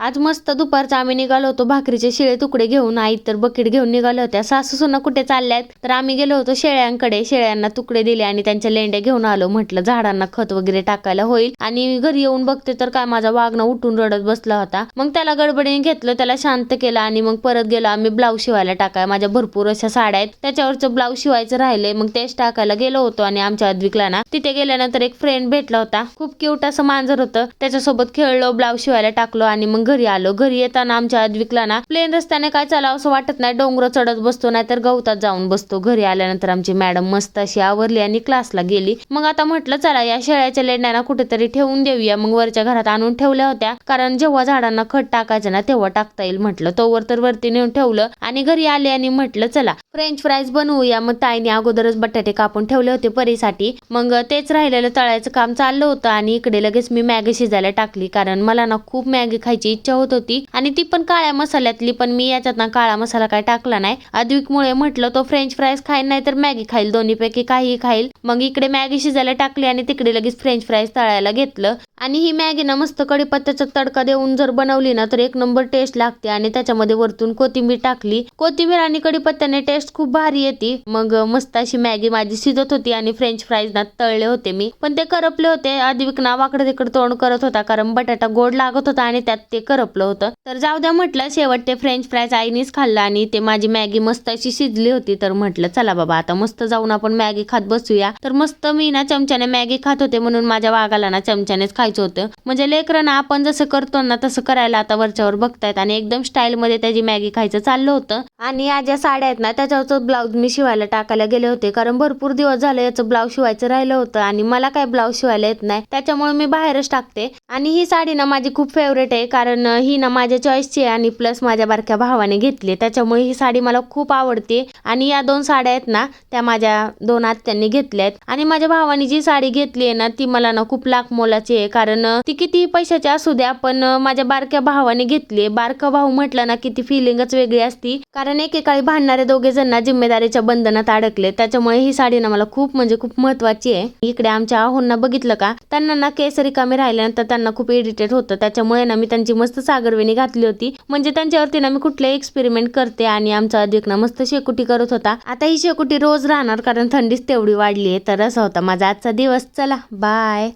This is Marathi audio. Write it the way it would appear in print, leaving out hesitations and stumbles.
आज मस्त दुपारचा आम्ही निघालो होतो भाकरीचे शिळे तुकडे घेऊन, आई तर बकेट घेऊन निघाल्या होत्या. सासू सुना कुठे चालल्यात तर आम्ही गेलो होतो शेळ्यांकडे, शेळ्यांना तुकडे दिले आणि त्यांच्या लेंड्या घेऊन आलो. म्हटलं झाडांना खत वगैरे टाकायला होईल. आणि घरी येऊन बघते तर काय माझा वाघना उठून रडत बसला होता. मग त्याला गडबडीने घेतलं, त्याला शांत केलं आणि मग परत गेलो आम्ही ब्लाऊज शिवायला टाकाय. माझ्या भरपूर अशा साड्या आहेत, त्याच्यावरचं ब्लाऊज शिवायचं राहिले. मग तेच टाकायला गेलो होतो आणि आमच्या अद्विकला ना तिथे गेल्यानंतर एक फ्रेंड भेटला होता. खूप क्यूट असं मांजर होतं, त्याच्यासोबत खेळलो, ब्लाऊज शिवायला टाकलो आणि मग घरी आलो. घरी येताना आमच्या अद्विकला ना प्लेन रस्त्याने काय चालावं असं वाटत नाही, डोंगर चढत बसतो नाहीतर गवतात जाऊन बसतो. घरी आल्यानंतर आमची मॅडम मस्त अशी आवरली आणि क्लासला गेली. मग आता म्हटलं चला या शेळ्याच्या लेंड्यांना कुठेतरी ठेवून देऊया. मग वरच्या घरात आणून ठेवल्या होत्या, कारण जेव्हा झाडांना खत टाकायचं ना तेव्हा टाकता येईल म्हटलं. तोवर तर वरती नेऊन ठेवलं आणि घरी आले आणि म्हटलं चला फ्रेंच फ्राईज बनवूया. मग ताईने अगोदरच बटाटे कापून ठेवले होते परीसाठी. मग तेच राहिलेलं तळायचं काम चाललं होतं आणि इकडे लगेच मी मॅगी शिजायला टाकली, कारण मला ना खूप मॅगी खायची इच्छा होत होती आणि ती पण काळ्या मसाल्यातली. पण मी याच्यात ना काळा मसाला काय टाकला नाही. अद्विकमुळे म्हटलं तो फ्रेंच फ्राईज खाईल नाही तर मॅगी खाईल, दोन्हीपैकी काही खाईल. मग इकडे मॅगी शिजायला टाकली आणि तिकडे लगेच फ्रेंच फ्राईज तळायला घेतलं. आणि ही मॅगी ना मस्त कढीपत्त्याचा तडका देऊन जर बनवली ना तर एक नंबर टेस्ट लागते. आणि त्याच्यामध्ये वरतून कोथिंबीर टाकली, कोथिंबीर आणि कढीपत्त्याने टेस्ट खूप भारी येते. मग मस्त अशी मॅगी माझी शिजत होती आणि फ्रेंच फ्राईज ना तळले होते मी, पण ते करपले होते. अद्विक ना वाकडं तिकडं तोंड करत होता, कारण बटाटा गोड लागत होता आणि त्यात ते करपलं होतं. तर जाऊ द्या म्हटलं, शेवट ते फ्रेंच फ्राईज आईनीच खाल्लं आणि ते माझी मॅगी मस्त अशी शिजली होती. तर म्हटलं चला बाबा आता मस्त जाऊन आपण मॅगी खात बसूया. तर मस्त मी ना चमच्याने मॅगी खात होते, म्हणून माझ्या वाघाला ना चमच्यानेच खायचं होतं. म्हणजे लेकरं ना आपण जसं करतो ना तसं करायला आता वरच्यावर बघतायत आणि एकदम स्टाईल मध्ये त्याची मॅगी खायचं चाललं होतं. आणि या ज्या साड्या आहेत ना त्याच्यावरचं ब्लाऊज मी शिवायला टाकायला गेले होते, कारण भरपूर दिवस झाले याचं ब्लाऊज शिवायचं राहिलं होतं आणि मला काय ब्लाऊज शिवायला येत नाही, त्याच्यामुळे मी बाहेरच टाकते. आणि ही साडी ना माझी खूप फेवरेट आहे, कारण ही ना माझ्या चॉईसची आहे आणि प्लस माझ्या बारक्या भावाने घेतली, त्याच्यामुळे ही साडी मला खूप आवडते. आणि या दोन साड्या आहेत ना त्या माझ्या दोन आत्यांनी घेतल्या आहेत. आणि माझ्या भावाने जी साडी घेतली आहे ना ती मला ना खूप लाख मोलाची आहे, कारण ती किती पैशाची असू द्या, पण माझ्या बारक्या भावाने घेतली. बारका भाऊ म्हटलं ना की ती फिलिंगच वेगळी असती, कारण एकेकाळी भांडणारे दोघे जण ना जिम्मेदारीच्या बंधनात अडकले. त्याच्यामुळे ही साडी ना मला खूप म्हणजे खूप महत्वाची आहे. इकडे आमच्या आहोंना बघितलं का, त्यांना ना केस रिकामी राहिल्यानंतर त्यांना खूप इरिटेट होतं, त्याच्यामुळे ना मी त्यांची मस्त सागरवेणी घातली होती. म्हणजे त्यांच्यावरती ना मी कुठले एक्सपेरिमेंट करते. आणि आमचा अद्विक ना मस्त शेकोटी करत होता. आता ही शेकोटी रोज राहणार, कारण थंडीच तेवढी वाढली आहे. तर असा होता माझा आजचा दिवस. चला बाय.